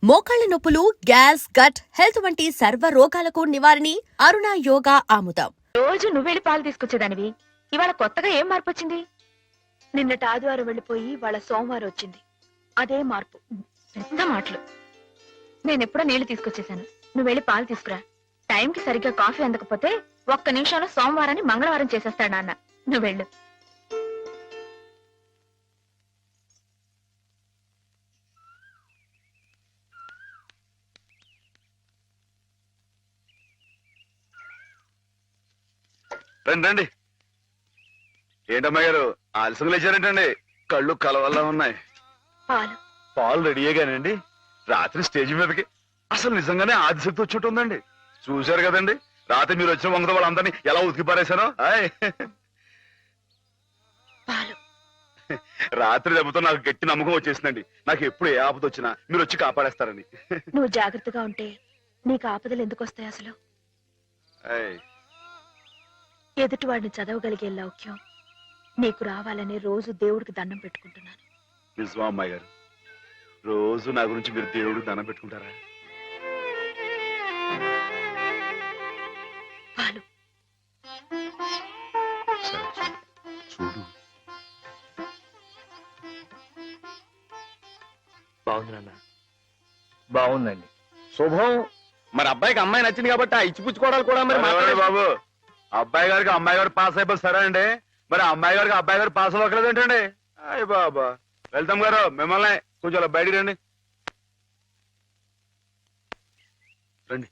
మోకాళ్ల నొప్పులు, gas, gut health వంటి సర్వ రోగాలకు నివారణి అరుణ యోగా ఆముదం. రోజు నువ్వెళ్ళి పాలు తీసుకొచ్చేదానివి, ఇవాళ కొత్తగా ఏం మార్పు వచ్చింది? నిన్నటి ఆదివారం వెళ్ళిపోయి వాళ్ళ సోమవారం వచ్చింది. అదే మార్పు. పెద్ద మాటలు. నేనెప్పుడో నీళ్లు తీసుకొచ్చేసాను, నువ్వు వెళ్ళి పాలు తీసుకురా. టైంకి సరిగ్గా కాఫీ అందకపోతే ఒక్క నిమిషంలో సోమవారాన్ని మంగళవారం చేసేస్తాడు నాన్న. నువ్వు వెళ్ళు. రండి రండి. ఏంటమ్మాయి గారు ఆలస్యం లేచారేంటండి? కళ్ళు కలవల్లా ఉన్నాయి. పాలు పాలు రెడీయేగానండి. రాత్రి స్టేజ్ మీదకి అసలు నిజంగానే ఆదిశక్తి వచ్చేట్టుందండి. చూశారు కదండి రాత్రి మీరు వచ్చిన వంగతో వాళ్ళందరినీ ఎలా ఉతికి పారేశానో. పాలు రాత్రి దెబ్బతో నాకు గట్టి నమ్మకం వచ్చేసిందండి. నాకు ఎప్పుడు ఏ ఆపద వచ్చినా మీరు వచ్చి కాపాడేస్తారని. నువ్వు జాగ్రత్తగా ఉంటే నీకు ఆపదలు ఎందుకు వస్తాయి? అసలు ఎదుటివాడిని చదవగలిగే లౌక్యం నీకు రావాలని రోజు దేవుడికి దండం పెట్టుకుంటున్నాను. నిజమా అమ్మాయి గారు? రోజు నా గురించి మీరు దేవుడికి దండం పెట్టుకుంటారా? పాలు చూడు. బాగుంది నాన్న, బాగుందండి. శుభం. మరి అబ్బాయికి అమ్మాయి నచ్చింది కాబట్టి ఆ ఇచ్చిపుచ్చుకోవడాలు కూడా మరి బాబు, అబ్బాయి గారికి అమ్మాయి గారు పాస్ అయిపోయి సరే అండి, మరి అమ్మాయి గారికి అబ్బాయి గారు పాస్ అవ్వకలేదు ఏంటండి? అయ్య బాబా. వెళ్తాం గారు, మిమ్మల్ని కొంచెం బయటికి రండి. రండి.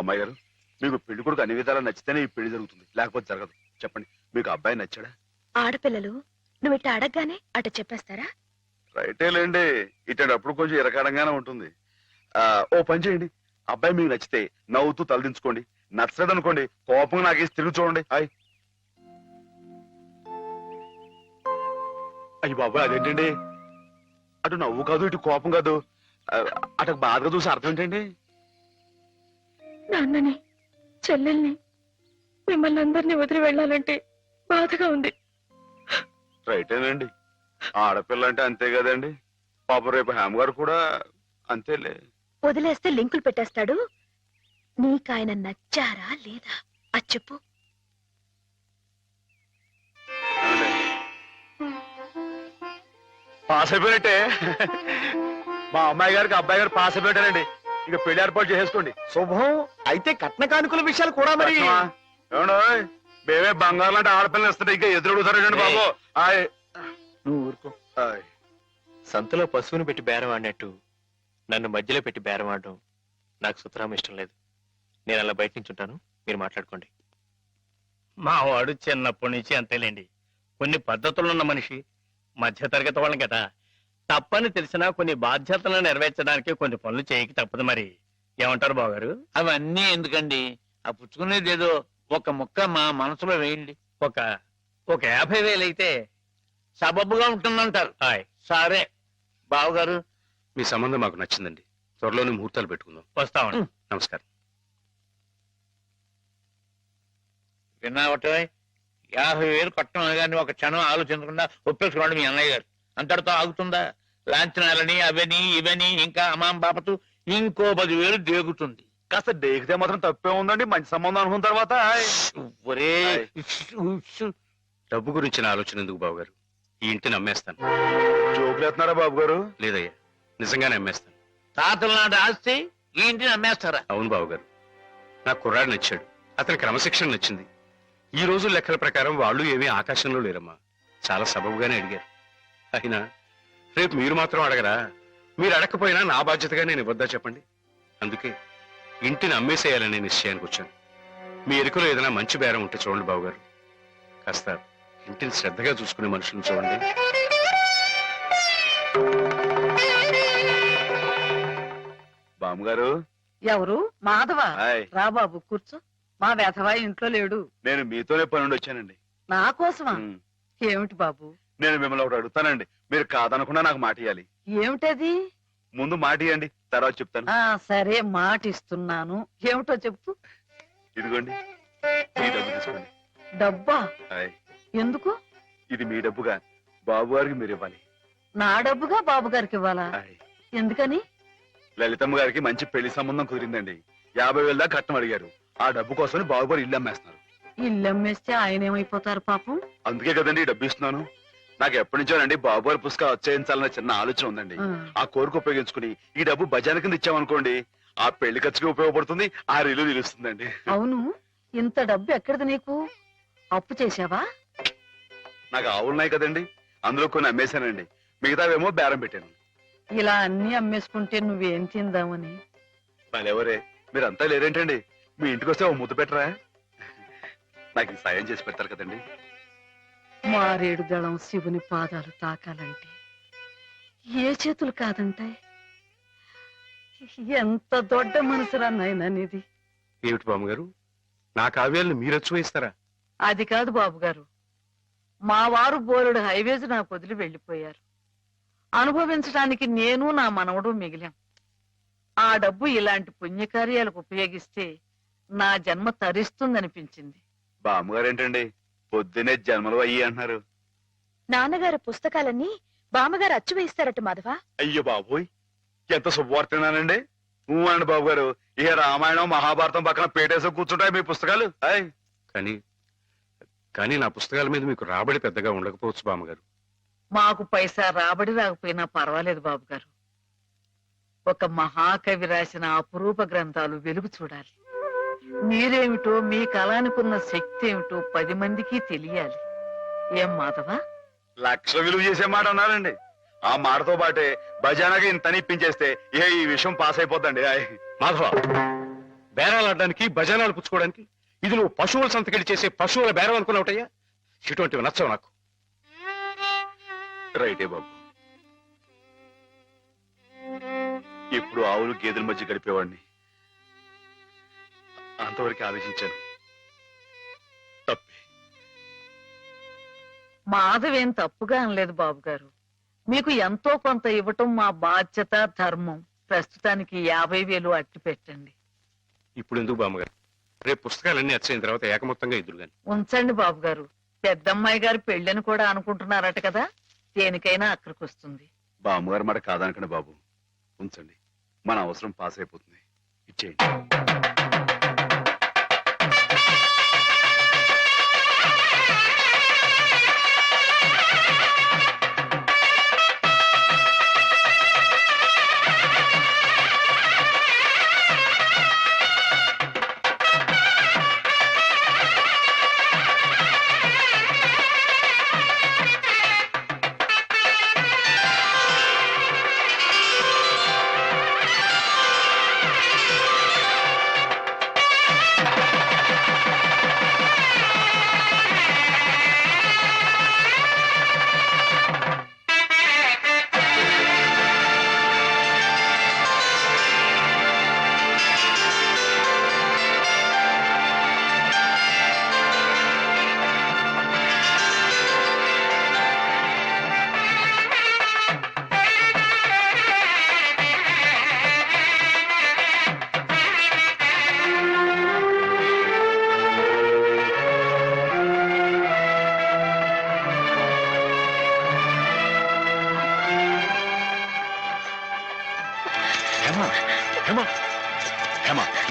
అమ్మాయి గారు, మీకు పెళ్లి కొడుకు అన్ని విధాలా నచ్చితేనే ఈ పెళ్లి జరుగుతుంది, లేకపోతే జరగదు. చెప్పండి, మీకు అబ్బాయి నచ్చాడా? ఆడపిల్లలు నువ్వు ఇట్ట అడగగానే అట చెప్పేస్తారా? రైటేలేండి, ఇటప్పుడు కొంచెం ఇరకాడంగానే ఉంటుంది. ఓ పని చేయండి, అబ్బాయి మీకు నచ్చితే నవ్వుతూ తలదించుకోండి, నచ్చలేదు అనుకోండి కోపంగా నాకేసి తిరిగి చూడండి. అయ్యి బాబాయ్, అదేంటండి? అటు నవ్వు కాదు, ఇటు కోపం కాదు, అటు బాధగా చూసి అర్థం ఏంటండి? నాన్నని, చెల్లెల్ని, మిమ్మల్ని అందరినీ వదిలి వెళ్ళాలంటే బాధగా ఉంది. రైటేనండి, ఆడపిల్ల అంటే అంతే కదండి. పాపం రేపు హేమ గారు కూడా అంతేలే. వదిలేస్తే లింకులు పెట్టేస్తాడు. నీకాయన నచ్చారా లేదా అది చెప్పు. పాస్ అయిపోయినట్టే. మా అమ్మాయి గారికి అబ్బాయి గారు పాస్ అయిపోయారండి. ఇక పెళ్లి ఏర్పాటు చేసేసుకోండి. శుభం. అయితే కట్న కానుకల విషయాలు కూడా మరి ఏమండో, మేమే బంగారం లాంటి ఆడపిల్లలు ఇస్తుంటే ఇంకా ఎదురుడుతారండి బాబు. నువ్వు ఊరుకో. సంతలో పశువుని పెట్టి బేరం ఆడినట్టు నన్ను మధ్యలో పెట్టి బేరం ఆడడం నాకు సుతరాం ఇష్టం లేదు. నేను అలా బయట నుంచి ఉంటాను, మీరు మాట్లాడుకోండి. మావాడు చిన్నప్పటి నుంచి అంతేలేండి. కొన్ని పద్ధతులున్న మనిషి, మధ్యతరగతి వాళ్ళం కదా. తప్పని తెలిసినా కొన్ని బాధ్యతలను నెరవేర్చడానికి కొన్ని పనులు చేయక తప్పదు. మరి ఏమంటారు బావగారు? అవన్నీ ఎందుకండి, ఆ పుచ్చుకునేది ఏదో ఒక ముక్క మా మనసులో వేయండి. ఒక 50,000 అయితే సబబుగా ఉంటుందంటారు. సరే బావగారు, మీ సంబంధం మాకు నచ్చిందండి. త్వరలోనే ముహూర్తాలు పెట్టుకుందాం. వస్తామండి. నమస్కారం. విన్నావటే 50,000 కట్టడం కానీ ఒక క్షణం ఆలోచించకుండా ఒప్పేసుకోండి మీ అన్నయ్య గారు. అంతటితో ఆగుతుందా? లాంఛనాలని అవని ఇవని ఇంకా అమాం బాపతు ఇంకో 10,000 దేగుతుంది. కాస్త డేకితే మాత్రం తప్పే ఉందండి, మంచి సంబంధం అనుకున్న తర్వాత. ఒరే డబ్బు గురించిన ఆలోచన ఎందుకు బాబుగారు? ఈ ఇంటిని అమ్మేస్తాను. జోకులేస్తున్నారా బాబు గారు? లేదయ్యా, నిజంగానే అమ్మేస్తాను. తాతల నాటి ఆస్తి ఈ ఇంటిని అమ్మేస్తారా? అవును బాబుగారు, నాకు కుర్రాడు నచ్చాడు, అతని క్రమశిక్షణ నచ్చింది. ఈ రోజు లెక్కల ప్రకారం వాళ్ళు ఏమీ ఆకాశంలో లేరమ్మా, చాలా సబబుగానే అడిగారు. అయినా రేపు మీరు మాత్రం అడగరా? మీరు అడగకపోయినా నా బాధ్యతగా నేను ఇవ్వద్దా చెప్పండి? అందుకే ఇంటిని అమ్మేసేయాలనే నిశ్చయానికి వచ్చాను. మీ ఎరుకలో ఏదైనా మంచి బేరం ఉంటే చూడండి బాబుగారు. కాస్త ఇంటిని శ్రద్ధగా చూసుకునే మనుషులను చూడండి. బామ్మగారు. ఎవరు? మాధవ. రా బాబు కూర్చో. మా వెధవా ఇంట్లో లేడు. నేను మీతోనే పనుండి వచ్చానండి. నా కోసమా? ఏమిటి బాబు? నేను మిమ్మల్ని ఒకటి అడుగుతానండి, మీరు కాదనకుండా నాకు మాట ఇవ్వాలి. ఏమిటది? ముందు మాట ఇవ్వండి, తర్వాత చెప్తాను. సరే, మాట ఇస్తున్నాను. ఏమిటో చెప్పు. ఇదిగోండి, ఈ డబ్బు తీసుకోండి. డబ్బా? ఎందుకు? ఇది మీ డబ్బుగా బాబు గారికి మీరు ఇవ్వాలి. నా డబ్బుగా బాబు గారికి ఇవ్వాలా? ఆయ్. ఎందుకని? లలితమ్మ గారికి మంచి పెళ్లి సంబంధం కుదిరిందండి. 50,000 దాకా కట్నం అడిగారు. ఆ డబ్బు కోసం బాబు గారు ఇల్లు అమ్మేస్తున్నారు. ఇల్లు అమ్మేస్తే ఆయన ఏమైపోతారు పాపం? అందుకే కదండి ఈ డబ్బు ఇస్తున్నాను. నాకు ఎప్పటి నుంచోనండి బాబు గారి పుస్తకం వచ్చేయించాలన్న చిన్న ఆలోచన ఉందండి. ఆ. ఆ కోరిక ఉపయోగించుకుని ఈ డబ్బు బజాన కింద ఇచ్చామనుకోండి, ఆ పెళ్లి ఖర్చుకి ఉపయోగపడుతుంది, ఆ ఇల్లు నిలుస్తుందండి. అవును, ఇంత డబ్బు ఎక్కడిది నీకు? అప్పు చేశావా? నాకు ఆవులున్నాయి కదండి, అందులో కొన్ని అమ్మేశానండి. మిగతావేమో బేరం పెట్టాను. ఇలా అన్ని అమ్మేసుకుంటే నువ్వేం తిందామని? మరెవరే మీరంతా లేరేంటండి? మీ ఇంటికి వస్తే ఓ ముద్దు పెట్టరా? నాకు ఈ సాయం చేసి పెడతారు కదండి. మారేడు దళం శివుని పాదాలు తాకాలంటే ఏ చేతులు కాదంటాయి? ఎంత దొడ్డ మనసురా నాయనా నీది. ఏమిటి బామ్మగారు, నా కావ్యాలను మీరు అచ్చువేస్తారా? అది కాదు బాబు గారు, మా వారు బోలుడు హైవేస్ నాకు వదిలి వెళ్ళిపోయారు. అనుభవించడానికి నేను నా మనవడు మిగిలాం. ఆ డబ్బు ఇలాంటి పుణ్యకార్యాలకు ఉపయోగిస్తే నా జన్మ తరిస్తుందనిపించింది. బామ్మగారు ఏంటండి పొద్దునే జన్మలు అయ్యి అంటున్నారు? నాన్నగారు పుస్తకాలన్నీ బామ్మగారు అచ్చు వేయిస్తారట మాధవ. అయ్యో బాబోయ్, ఎంత శుభవార్తనానండి. అండి బాబు గారు, ఇక రామాయణం మహాభారతం పక్కన పేటేసి కూర్చుంటాయి మీ పుస్తకాలు. ఆయ్. కానీ నా పుస్తకాల మీద మీకు రాబడి పెద్దగా ఉండకపోవచ్చు బామ్మగారు. మాకు పైసా రాబడి రాకపోయినా పర్వాలేదు బాబు గారు. ఒక మహాకవి రాసిన అపురూప గ్రంథాలు వెలుగు చూడాలి. మీరేమిటో, మీ కళానికున్న శక్తి ఏమిటో 10 మందికి తెలియాలి. ఏం మాధవ? లక్ష విలువ చేసే మాట అన్నారండి. ఆ మాటతో పాటే బజానాగా ఇంత ఇప్పించేస్తే ఈ విషయం పాస్ అయిపోద్దండి. ఆయ్. మాధవ, బేరాలు ఆడడానికి బజానాలు పుచ్చుకోవడానికి ఇది నువ్వు పశువుల సంతకెళ్ళి చేసే పశువుల బేరం అనుకున్నావుటయ్యా? ఇటువంటివి నచ్చవు నాకు. రైటే బాబు, ఇప్పుడు ఆవులు గేదెల మధ్య గడిపేవాడిని. అంతవరకు ఆలోచించాను. తప్పే. మాధవేం తప్పుగా అనలేదు బాబు గారు. మీకు ఎంతో కొంత ఇవ్వటం మా బాధ్యత, ధర్మం. ప్రస్తుతానికి 50,000 అట్టి పెట్టండి. ఇప్పుడు ఎందుకు బామ్మగారు? రేపు పుస్తకాలన్నీ వచ్చైన తర్వాత ఏకమొత్తంగా ఇద్దరు గాని. ఉంచండి బాబు గారు. పెద్దమ్మాయి గారి పెళ్ళని కూడా అనుకుంటున్నారట కదా, దేనికైనా అక్కడికి వస్తుంది. బామ్మగారు మాట కాదనకండి బాబు, ఉంచండి. మన అవసరం పాస్ అయిపోతుంది. ఇచ్చేయండి.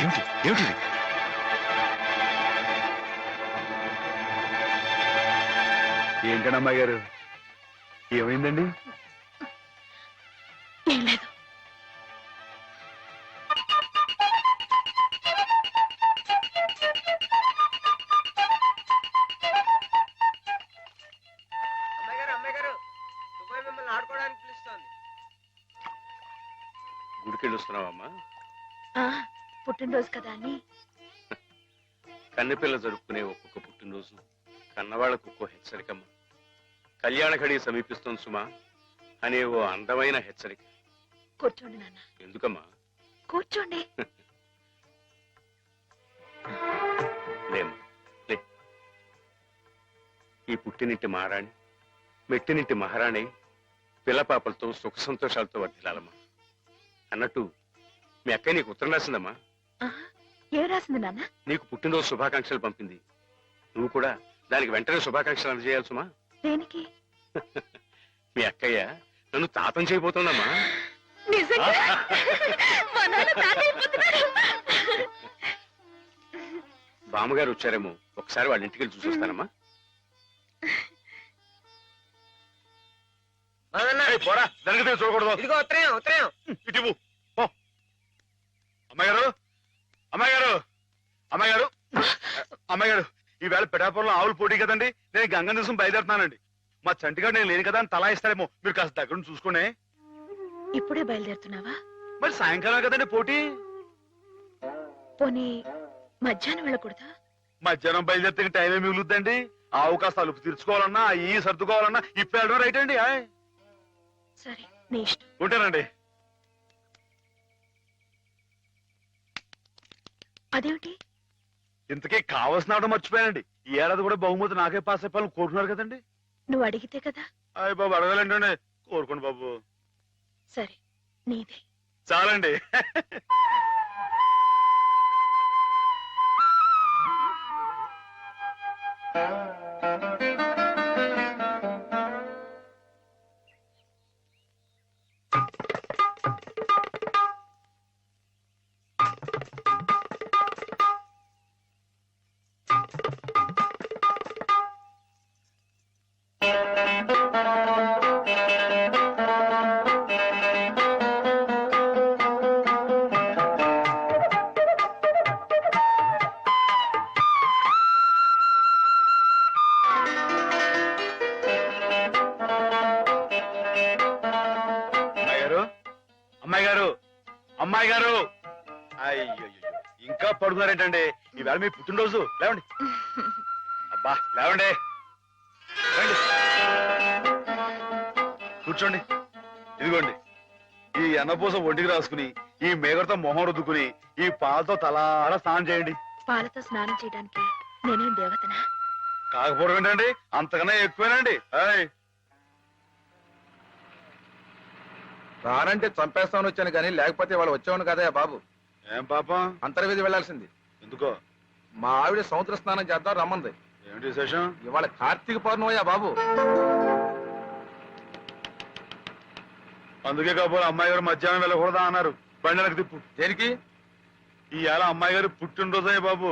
ఏమిటి ఏమిటి? ఏంటండి అమ్మాయి గారు, ఏమైందండి? ఏం లేదు. గుడికెళ్ళి వస్తున్నావమ్మా? పుట్టినరోజు కదా అని. కన్నెపిల్ల జరుపుకునే ఒక్కొక్క పుట్టినరోజు కన్నవాళ్లకు ఒక్కో హెచ్చరికమ్మ. కళ్యాణ ఘడి సమీపిస్తుంది సుమా అనే ఓ అందమైన హెచ్చరిక. కూర్చోండి నాన్న. ఎందుకమ్మా? కూర్చోండి. లేమ్మా లే. ఈ పుట్టినింటి మహారాణి, మెట్టినింటి మహారాణి పిల్లపాపలతో సుఖ సంతోషాలతో వర్ధిల్లాలమ్మా. అన్నట్టు మీ అక్కయ్య నీకు ఉత్తరం రాసిందమ్మా. ఏం రాసింది నాన్న? నీకు పుట్టినరోజు శుభాకాంక్షలు పంపింది. నువ్వు కూడా దానికి వెంటనే శుభాకాంక్షలు అందజేయాలి సుమా. దేనికి? మీ అక్కయ్య నన్ను తాతం చేయబోతోందమ్మా. నిజంగా మా నాన్న తాత అయిపోతున్నాడు. బామ్మగారు వచ్చారేమో, ఒకసారి వాళ్ళ ఇంటికి వెళ్ళి చూసొస్తానమ్మా. ఏయ్, పోరా, జరిగితే చూడకూడదు. ఇదిగో ఉత్తరం ఉత్తరం. ఇటు ఇవ్వు. పో. అమ్మాయి గారు, అమ్మాయి గారు, అమ్మాయి గారు, అమ్మాయి గారు, ఈవేళ పిఠాపురంలో ఆవులు పోటీ కదండి, నేను గంగం తీసుకుని బయలుదేరుతున్నానండి. మా చంటిగాడు నేను లేను కదా అని తలా ఇస్తారేమో, మీరు కాస్త దగ్గర నుంచి చూసుకోండి. ఇప్పుడే బయలుదేరుతున్నావా? మరి సాయంకాలం కదండి పోటీ. పోనీ మధ్యాహ్నం వెళ్ళకూడదా? మధ్యాహ్నం బయలుదేరితే టైం ఏమి మిగులుద్దండి. ఆవు కాస్త అలుపు తీర్చుకోవాలన్నా, ఈ సర్దుకోవాలన్నా ఇప్పుడు వెళ్ళడం రైట్ అండి. సరే, నీ ఇష్టం. ఉంటానండి. అదేమిటి? ఇంతకీ కావాల్సిన ఆవిడ మర్చిపోయానండి. ఈ ఏడాది కూడా బహుమతి నాకే పాస్ అయిపోవాలని కోరుకున్నారు కదండి. నువ్వు అడిగితే కదా. అయ్య బాబు, అడగాలండి. కోరుకోండి బాబు. సరే, నీదే. చాలండి. అమ్మాయి గారు, అమ్మాయి గారు, అయ్యో, ఇంకా పడుకున్నారేంటండి? ఈవేళ మీ పుట్టినరోజు. లేవండి. అబ్బా, లేవండి. రండి, కూర్చోండి. ఇదిగోండి, ఈ ఎన్నపూస ఒంటికి రాసుకుని, ఈ మేగడతో మొహం రుద్దుకుని, ఈ పాలతో తలారా స్నానం చేయండి. పాలతో స్నానం చేయడానికి నేనేం దేవతనా? కాకపోవడం ఏంటండి, అంతకన్నా ఎక్కువేనండి. రానంటే చంపేస్తామని వచ్చాను కానీ లేకపోతే వాళ్ళు వచ్చేవాడు కదా బాబు. ఏం పాపం? అంతర్వేది వెళ్లాల్సింది. ఎందుకో? మా ఆవిడ సముద్ర స్నానం చేద్దాం రమ్మంది. ఏమిటి విశేషం? ఇవాళ కార్తీక పౌర్ణమయ్యా బాబు. అందుకే కాబోలు అమ్మాయి గారు మధ్యాహ్నం వెళ్ళకూడదా అన్నారు. బండి వెనక్కి తిప్పు. దేనికి? ఈ ఏళ అమ్మాయి గారు పుట్టినరోజే బాబు.